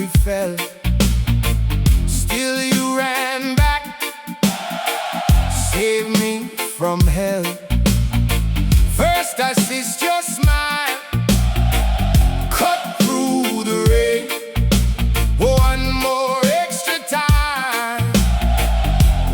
fell. Still you ran back, saved me from hell. First I assist your smile, cut through the rain. One more extra time,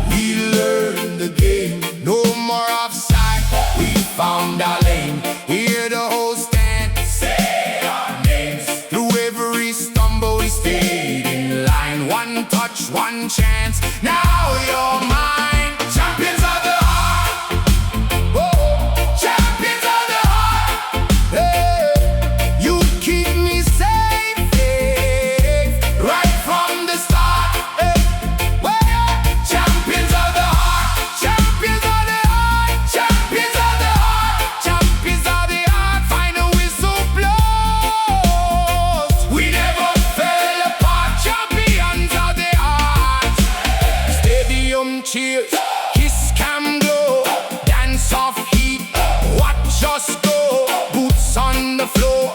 we learned the game. No more offside, we found our lane. Hear the whole stand, say our names. Through every stumble we stayed in line. One touch, one chance, now you're mine. Champions of the heart, oh, champions of the heart. Hey, you keep me safe, right from the start. Hey, well, champions of the heart, champions of the heart, champions of the heart, champions of the heart. Final whistle blows, we never fell apart. Champions of the heart. Stadium cheers, kiss cam glow, dance off heat, watch us go. Boots on the floor,